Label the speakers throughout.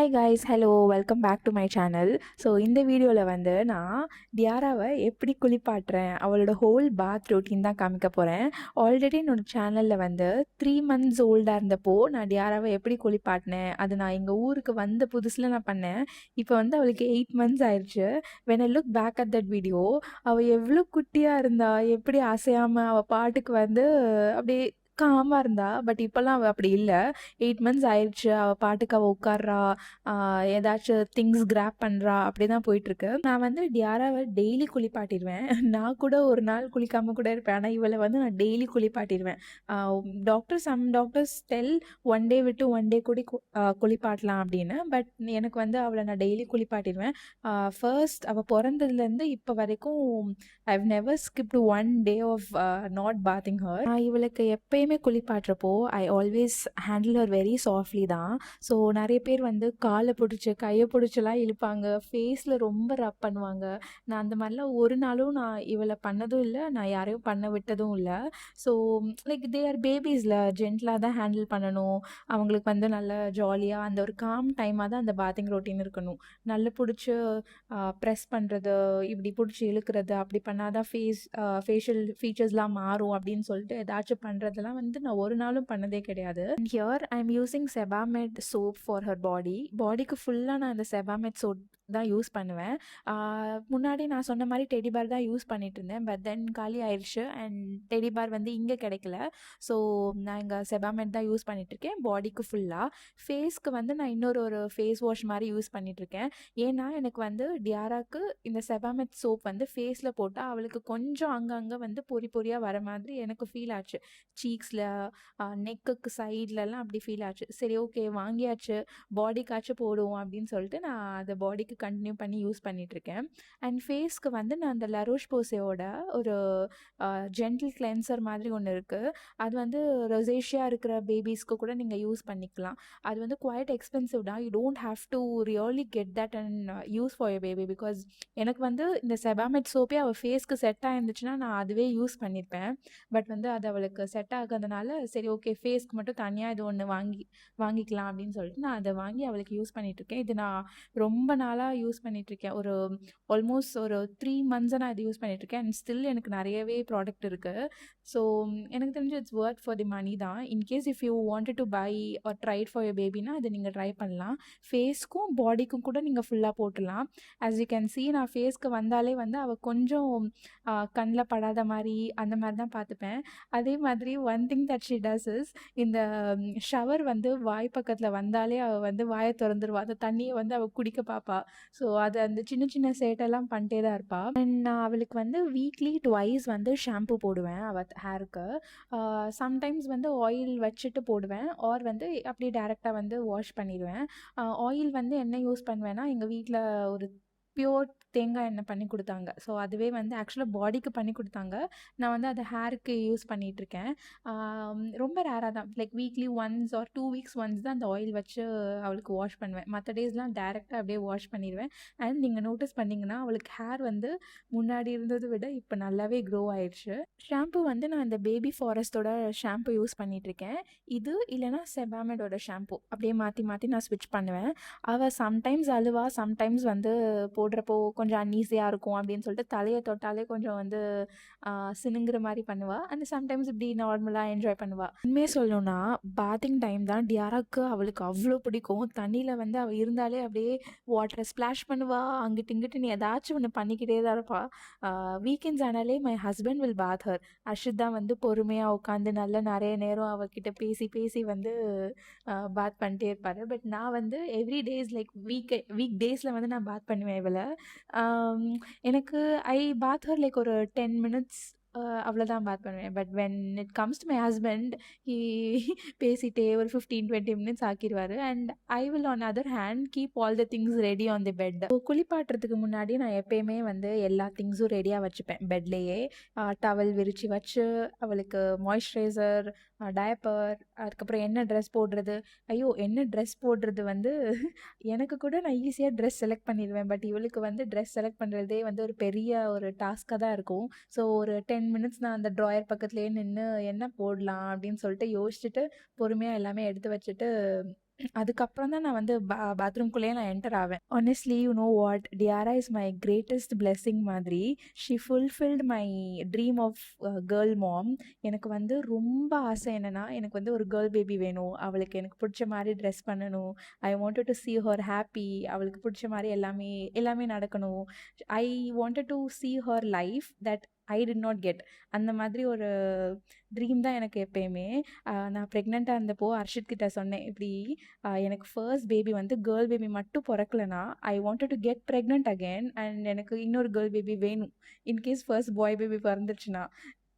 Speaker 1: Hi guys, hello, welcome back to my channel. So இந்த வீடியோவில் வந்து நான் டியாராவை எப்படி குளிப்பாட்டுறேன், அவளோட ஹோல் பாத் ரொட்டீன் தான் காமிக்க போகிறேன். ஆல்ரெடி என்னோட சேனலில் வந்து 3 months ஓல்டாக இருந்தப்போ நான் டியாராவை எப்படி குளிப்பாட்டினேன், அது நான் எங்கள் ஊருக்கு வந்த புதுசில் நான் பண்ணேன். இப்போ வந்து அவளுக்கு 8 months ஆயிடுச்சு. When I look back at that video, அவள் எவ்வளோ குட்டியாக இருந்தா, எப்படி அசையாமல் அவள் பாட்டுக்கு வந்து அப்படியே காமாக இருந்தா. பட் இப்போல்லாம் அவள் அப்படி இல்லை. 8 months ஆயிடுச்சு. அவள் பாட்டுக்கு அவள் உட்கார்றா, ஏதாச்சும் திங்ஸ் கிராப் பண்ணுறா, அப்படி தான் போயிட்டுருக்கு. நான் வந்து டியாராவை டெய்லி குளிப்பாட்டிடுவேன். நான் கூட ஒரு நாள் குளிக்காமல் கூட இருப்பேன். ஆனால் இவளை வந்து நான் டெய்லி குளிப்பாட்டிடுவேன். Some doctors tell one day விட்டு ஒன் டே கூட குளிப்பாட்டலாம் அப்படின்னு. பட் எனக்கு வந்து அவளை நான் டெய்லி குளிப்பாட்டிடுவேன். ஃபர்ஸ்ட் அவள் பிறந்ததுலேருந்து இப்போ வரைக்கும் I've never skipped one day of not bathing her. இவளுக்கு எப்பயுமே குளிப்பாட்டுறப்போ I always handle her very softly தான். ஸோ நிறைய பேர் வந்து காலை பிடிச்சி கையை பிடிச்சலாம் இழுப்பாங்க, ஃபேஸில் ரொம்ப ரப் பண்ணுவாங்க. நான் அந்த மாதிரிலாம் ஒரு நாளும் நான் இவளை பண்ணதும் இல்லை, நான் யாரையும் பண்ண விட்டதும் இல்லை. ஸோ லைக் தே ஆர் பேபிஸில் ஜென்டலாக தான் ஹேண்டில் பண்ணணும். அவங்களுக்கு வந்து நல்ல ஜாலியாக அந்த ஒரு காம் டைமாக தான் அந்த பாத்திங் ரொட்டீன் இருக்கணும். நல்லா பிடிச்சி ப்ரெஸ் பண்ணுறது, இப்படி பிடிச்சி இழுக்கிறது, அப்படி பண்ணாதான் ஃபேஷியல் ஃபீச்சர்ஸ்லாம் மாறும் அப்படின்னு சொல்லிட்டு ஏதாச்சும் பண்ணுறதெல்லாம் வந்து நான் ஒரு நாளும் பண்ணதே கிடையாது. Here I am using Sebamed soap for her பாடிக்கு ஃபுல்லாக நான் இந்த செபாமெட் சோப் தான் யூஸ் பண்ணுவேன். முன்னாடி நான் சொன்ன மாதிரி டெடி பார் தான் யூஸ் பண்ணிட்டு இருந்தேன். பட் தென் காலி ஆயிடுச்சு அண்ட் டெடி பார் வந்து இங்கே கிடைக்கல. ஸோ நான் இங்கே செபாமெட் தான் யூஸ் பண்ணிகிட்ருக்கேன் பாடிக்கு ஃபுல்லாக. ஃபேஸ்க்கு வந்து நான் ஒரு ஃபேஸ் வாஷ் மாதிரி யூஸ் பண்ணிகிட்ருக்கேன். ஏன்னா எனக்கு வந்து டியாராக்கு இந்த செபாமெட் சோப் வந்து ஃபேஸில் போட்டால் அவளுக்கு கொஞ்சம் அங்கங்கே வந்து பொறியாக வர மாதிரி எனக்கு ஃபீல் ஆச்சு. சீக்ஸில், நெக்குக்கு சைட்லலாம் அப்படி ஃபீல் ஆச்சு. சரி, ஓகே, வாங்கியாச்சு, பாடிக்காச்சும் போடுவோம் அப்படின்னு சொல்லிட்டு நான் அதை பாடிக்கு கண்டினியூ பண்ணி யூஸ் பண்ணிகிட்ருக்கேன். அண்ட் ஃபேஸ்க்கு வந்து நான் அந்த லரோஷ் போசேயோட ஒரு ஜென்டில் கிளென்சர் மாதிரி ஒன்று இருக்குது. அது வந்து ரொசேஷியா இருக்கிற பேபிஸ்க்கு கூட நீங்கள் யூஸ் பண்ணிக்கலாம். அது வந்து குவைட் எக்ஸ்பென்சிவ் தான். You don't have to really get that and use for your baby. Because எனக்கு வந்து இந்த செபாமெட் சோப்பே அவள் ஃபேஸ்க்கு செட் ஆயிருந்துச்சுன்னா நான் அதுவே யூஸ் பண்ணியிருப்பேன். பட் வந்து அது அவளுக்கு செட் ஆகாதனால சரி, ஓகே, ஃபேஸ்க்கு மட்டும் தனியாக இது ஒன்று வாங்கிக்கலாம் அப்படின்னு சொல்லிட்டு நான் அதை வாங்கி அவளுக்கு யூஸ் பண்ணிகிட்ருக்கேன். இது நான் ரொம்ப நாளாக யூஸ் பண்ணிகிட்ருக்கேன். ஆல்மோஸ்ட் ஒரு 3 months நான் இது யூஸ் பண்ணிகிட்ருக்கேன். அண்ட் ஸ்டில் எனக்கு நிறையவே ப்ராடக்ட் இருக்குது. ஸோ எனக்கு தெரிஞ்சு it's worth for the money தான். In case if you wanted to buy or try it for your பேபினா அதை நீங்கள் ட்ரை பண்ணலாம். ஃபேஸ்க்கும் பாடிக்கும் கூட நீங்கள் ஃபுல்லாக போட்டுடலாம். ஆஸ் யூ கேன் சி, நான் ஃபேஸ்க்கு வந்தாலே வந்து அவள் கொஞ்சம் கண்ணில் படாத மாதிரி அந்த மாதிரி தான் பார்த்துப்பேன். அதே மாதிரி one thing that she does is, இந்த ஷவர் வந்து வாய் பக்கத்தில் வந்தாலே அவள் வந்து வாயை திறந்துருவா. அந்த தண்ணியை வந்து அவள் குடிக்க பார்ப்பா. ஸோ அது அந்த சின்ன சின்ன சேட்டெல்லாம் பண்ணிட்டே தான் இருப்பாள். அண்ட் நான் அவளுக்கு வந்து வீக்லி ட்வைஸ் வந்து ஷாம்பு போடுவேன் அவள் ஹேருக்கு. சம்டைம்ஸ் வந்து ஆயில் வச்சுட்டு போடுவேன், ஆர் வந்து அப்படியே டேரெக்டாக வந்து வாஷ் பண்ணிடுவேன். ஆயில் வந்து என்ன யூஸ் பண்ணுவேன்னா, எங்கள் வீட்டில் ஒரு பியோர் தேங்காய் எண்ணெய் பண்ணி கொடுத்தாங்க. ஸோ அதுவே வந்து ஆக்சுவலாக பாடிக்கு பண்ணி கொடுத்தாங்க. நான் வந்து அதை ஹேருக்கு யூஸ் பண்ணிகிட்ருக்கேன். ரொம்ப ரேராக தான், like weekly once or 2 weeks once தான் அந்த ஆயில் வச்சு அவளுக்கு வாஷ் பண்ணுவேன். மற்ற டேஸ்லாம் டேரெக்டாக அப்படியே வாஷ் பண்ணிடுவேன். அண்ட் நீங்கள் நோட்டீஸ் பண்ணிங்கன்னா அவளுக்கு ஹேர் வந்து முன்னாடி இருந்ததை விட இப்போ நல்லாவே க்ரோ ஆயிடுச்சு. ஷாம்பு வந்து நான் இந்த பேபி ஃபாரஸ்ட்டோட ஷாம்பு யூஸ் பண்ணிகிட்ருக்கேன். இது இல்லைனா செபாமெடோட ஷாம்பு, அப்படியே மாற்றி மாற்றி நான் ஸ்விட்ச் பண்ணுவேன். அவள் சம்டைம்ஸ் அழுவா, சம்டைம்ஸ் வந்து போடுறப்போ கொஞ்சம் அன்ஈஸியாக இருக்கும் அப்படின்னு சொல்லிட்டு தலையை தொட்டாலே கொஞ்சம் வந்து சினுங்குற மாதிரி பண்ணுவாள். அண்ட் சம்டைம்ஸ் இப்படி நார்மலாக என்ஜாய் பண்ணுவாள். உண்மையாக சொல்லணும்னா பாத்திங் டைம் தான் டியாராக்கு அவளுக்கு அவ்வளோ பிடிக்கும். தண்ணியில் வந்து அவள் இருந்தாலே அப்படியே வாட்டரை ஸ்ப்ளாஷ் பண்ணுவாள், அங்கிட்டு இங்கிட்டு நீ ஏதாச்சும் ஒன்று பண்ணிக்கிட்டே தான் இருப்பாள். வீக்கெண்ட்ஸ் ஆனாலே my husband will bath her. Arshith தான் வந்து பொறுமையாக உட்காந்து நல்லா நிறைய நேரம் அவகிட்ட பேசி பேசி வந்து பாத் பண்ணிட்டே இருப்பார். பட் நான் வந்து எவ்ரி டேஸ் லைக் வீக் டேஸில் வந்து நான் பாத் பண்ணுவேன் இவளை. எனக்கு ஐ பாத் ஹர் லைக் ஒரு 10 minutes அவ்வளோதான் பாத் பண்ணுவேன். But when it comes to my husband, பேசிட்டே ஒரு 15-20 minutes ஆக்கிடுவார். And I will on other hand keep all the things ready on the bed. குளிப்பாட்டுறதுக்கு முன்னாடி நான் எப்பயுமே வந்து எல்லா திங்ஸும் ரெடியாக வச்சுப்பேன் பெட்லேயே. டவல் விரித்து வச்சு அவளுக்கு மாய்ஸ்சரைசர், டயப்பர், அதுக்கப்புறம் என்ன ட்ரெஸ் போடுறது. ஐயோ, என்ன ட்ரெஸ் போடுறது வந்து எனக்கு கூட நான் ஈஸியாக ட்ரெஸ் செலக்ட் பண்ணிடுவேன். பட் இவளுக்கு வந்து ட்ரெஸ் செலக்ட் பண்ணுறதே வந்து ஒரு பெரிய ஒரு டாஸ்க்காக தான் இருக்கும். ஸோ ஒரு 10 minutes நான் அந்த ட்ராயர் பக்கத்துலேயே நின்று என்ன போடலாம் அப்படின்னு சொல்லிட்டு யோசிச்சுட்டு பொறுமையாக எல்லாமே எடுத்து வச்சுட்டு அதுக்கப்புறம் தான் நான் வந்து பாத்ரூம்குள்ளேயே நான் என்டர் ஆவேன். Honestly you know what, Tiara is my greatest blessing மாதிரி. She fulfilled my dream of girl mom. எனக்கு வந்து ரொம்ப ஆசை என்னன்னா, எனக்கு வந்து ஒரு கேர்ள் பேபி வேணும். அவளுக்கு எனக்கு பிடிச்ச மாதிரி ட்ரெஸ் பண்ணணும். ஐ wanted to see her happy. அவளுக்கு பிடிச்ச மாதிரி எல்லாமே எல்லாமே நடக்கணும். ஐ wanted to see her life that I did not get. அந்த மாதிரி ஒரு ட்ரீம் தான் எனக்கு எப்பயுமே. நான் ப்ரெக்னெண்ட்டாக இருந்தப்போ அர்ஷித் கிட்ட சொன்னேன், இப்படி எனக்கு ஃபர்ஸ்ட் பேபி வந்து கேர்ள் பேபி மட்டும் பிறக்கலனா I wanted to get pregnant again and எனக்கு இன்னொரு கேர்ள் பேபி வேணும். இன்கேஸ் ஃபர்ஸ்ட் பாய் பேபி பிறந்துச்சுன்னா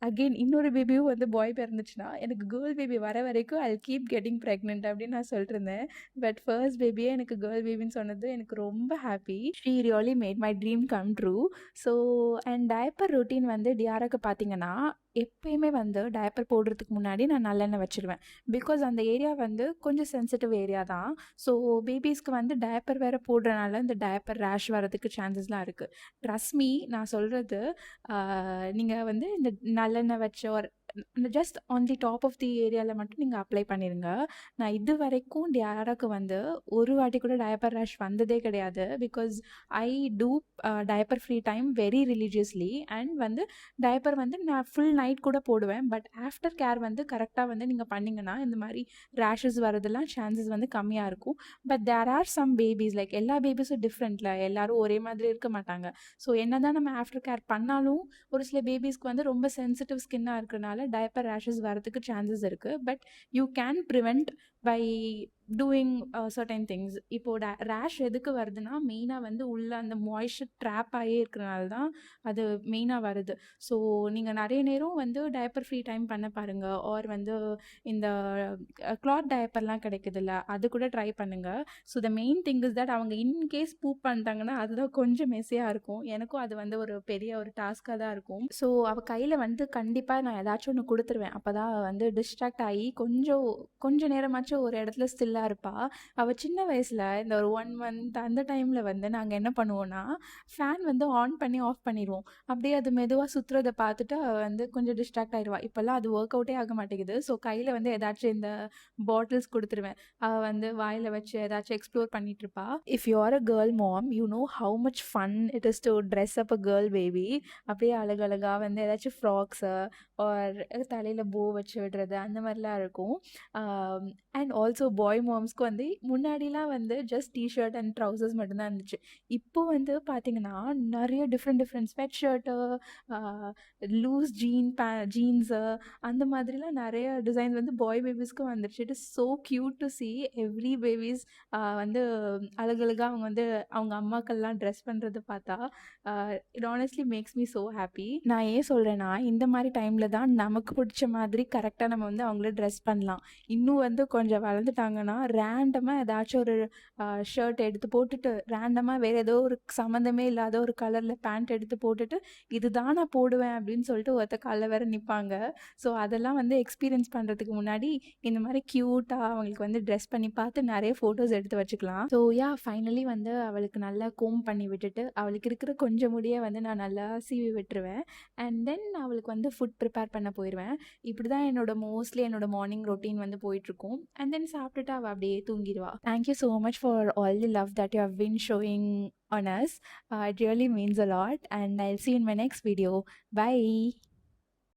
Speaker 1: அகெயின் இன்னொரு பேபியும் வந்து பாய் பிறந்துச்சுன்னா எனக்கு கேர்ள் பேபி வர வரைக்கும் ஐ கீப் கெட்டிங் ப்ரெக்னென்ட் அப்படின்னு நான் சொல்லிட்டு இருந்தேன். பட் ஃபர்ஸ்ட் பேபியே எனக்கு கேர்ள் பேபின்னு சொன்னது எனக்கு ரொம்ப happy. She really made my dream come true. So and diaper routine வந்து டியாராக்கு பார்த்தீங்கன்னா எப்பயுமே வந்து டயப்பர் போடுறதுக்கு முன்னாடி நான் நல்லெண்ணெய் வச்சுருவேன். பிகாஸ் அந்த ஏரியா வந்து கொஞ்சம் சென்சிட்டிவ் ஏரியா தான். ஸோ பேபிஸ்க்கு வந்து டயப்பர் வேறு போடுறனால இந்த டயப்பர் ரேஷ் வரதுக்கு சான்சஸ்லாம் இருக்குது. ட்ரஸ்ட் மீ, நான் சொல்கிறது நீங்கள் வந்து இந்த நல்லெண்ணெய் வச்ச ஒரு just on the top of the ஏரியாவில் மட்டும் நீங்கள் அப்ளை பண்ணிடுங்க. நான் இது வரைக்கும் டியாராக்கு வந்து ஒரு வாட்டி கூட டயப்பர் ரேஷ் வந்ததே கிடையாது. Because I do diaper free time very religiously and வந்து டயப்பர் வந்து நான் ஃபுல் நைட் கூட போடுவேன். பட் ஆஃப்டர் கேர் வந்து கரெக்டாக வந்து நீங்கள் பண்ணிங்கன்னா இந்த மாதிரி ரேஷஸ் வரதெல்லாம் சான்சஸ் வந்து கம்மியாக இருக்கும். But there are some babies like எல்லா பேபிஸும் டிஃப்ரெண்ட்டில் எல்லாரும் ஒரே மாதிரி இருக்க மாட்டாங்க. ஸோ என்ன தான் நம்ம ஆஃப்டர் கேர் பண்ணாலும் ஒரு சில பேபிஸ்க்கு வந்து ரொம்ப சென்சிட்டிவ் ஸ்கின்னாக இருக்கிறனால டயப்பர் ரேஷஸ் வரதுக்கு சான்சஸ் இருக்குது. But you can prevent by doing certain things. இப்போது ரேஷ் எதுக்கு வருதுன்னா மெயினாக வந்து உள்ள அந்த மாய்ஸ்சர் ட்ராப் ஆகியே இருக்கிறனால தான் அது மெயினாக வருது. ஸோ நீங்கள் நிறைய நேரம் வந்து டயப்பர் ஃப்ரீ டைம் பண்ண பாருங்கள். ஆர் வந்து இந்த கிளாத் டயப்பர்லாம் கிடைக்குதுல்ல, அது கூட ட்ரை பண்ணுங்கள். So the main thing is that அவங்க இன்கேஸ் பூப் பண்ணிட்டாங்கன்னா அதுதான் கொஞ்சம் மெஸ்ஸியாக இருக்கும். எனக்கும் அது வந்து ஒரு பெரிய ஒரு டாஸ்க்காக தான் இருக்கும். ஸோ அவள் கையில் வந்து கண்டிப்பாக நான் ஏதாச்சும் ஒன்று கொடுத்துருவேன். அப்போ தான் வந்து டிஸ்ட்ராக்ட் ஆகி கொஞ்சம் நேரமாச்சும் ஒரு இடத்துல ஸ்டில்லாக இருப்பாள். அவள் சின்ன வயசில் இந்த ஒரு 1 month அந்த டைமில் வந்து நாங்கள் என்ன பண்ணுவோன்னா ஃபேன் வந்து ஆன் பண்ணி ஆஃப் பண்ணிடுவோம். அப்படியே அது மெதுவாக சுற்றுறதை பார்த்துட்டு அவள் வந்து கொஞ்சம் டிஸ்ட்ராக்ட் ஆகிடுவாள். இப்போல்லாம் அது ஒர்க் அவுட்டே ஆக மாட்டேங்குது. ஸோ கையில் வந்து ஏதாச்சும் இந்த பாட்டில்ஸ் கொடுத்துருவேன். அவள் வந்து வாயில் வச்சு ஏதாச்சும் எக்ஸ்ப்ளோர் பண்ணிட்டு இருப்பா. If you are a girl mom you know how much fun it is to dress up a girl baby. அப்படியே அழகழகாக வந்து ஏதாச்சும் ஃப்ராக்ஸு ஆர் தலையில் போ வச்சு விடுறது அந்த மாதிரிலாம் இருக்கும். அண்ட் ஆல்சோ பாய் மாம்ஸ்க்கு வந்து முன்னாடிலாம் வந்து ஜஸ்ட் டிஷர்ட் அண்ட் ட்ரௌசர்ஸ் மட்டும்தான் இருந்துச்சு. இப்போ வந்து பார்த்தீங்கன்னா நிறைய different sweatshirt, loose jeans அந்த மாதிரிலாம் நிறைய டிசைன்ஸ் வந்து பாய் பேபிஸ்க்கும் வந்துருச்சு. It is so cute to see every babies வந்து அழகழகாக அவங்க வந்து அவங்க அம்மாக்கள்லாம் ட்ரெஸ் பண்ணுறது பார்த்தா it honestly makes me so happy. நான் ஏன் சொல்கிறேன்னா இந்த மாதிரி டைமில் தான் நமக்கு பிடிச்ச மாதிரி கரெக்டாக நம்ம வந்து அவங்கள ட்ரெஸ் பண்ணலாம். இன்னும் வந்து கொஞ்சம் வளர்ந்துட்டாங்கன்னா ரேண்டமாக ஏதாச்சும் ஒரு ஷர்ட் எடுத்து போட்டுட்டு ரேண்டமாக வேறு ஏதோ ஒரு சம்மந்தமே இல்லாத ஒரு கலரில் பேண்ட் எடுத்து போட்டுட்டு இதுதான் நான் போடுவேன் அப்படின்னு சொல்லிட்டு ஒருத்த காலில் வேறு நிற்பாங்க. ஸோ அதெல்லாம் வந்து எக்ஸ்பீரியன்ஸ் பண்ணுறதுக்கு முன்னாடி இந்த மாதிரி க்யூட்டாக அவங்களுக்கு வந்து ட்ரெஸ் பண்ணி பார்த்து நிறைய ஃபோட்டோஸ் எடுத்து வச்சுக்கலாம். ஸோ ஃபைனலி வந்து அவளுக்கு நல்லா கோம் பண்ணி விட்டுட்டு அவளுக்கு இருக்கிற கொஞ்சம் முடிய வந்து நான் நல்லா சீவி விட்டுருவேன். அண்ட் தென் அவளுக்கு வந்து ஃபுட் ப்ரிப்பேர் பண்ண போயிடுவேன். இப்படி தான் மோஸ்ட்லி என்னோட மார்னிங் ரொட்டீன் வந்து போயிட்டுருக்கும். அண்ட் தென் சாப்பிட்டுட்டு அவள் அப்படியே தூங்கிடுவா. Thank you so much for all the love that you have been showing on us. It really means a lot and I'll see you in my next video. Bye.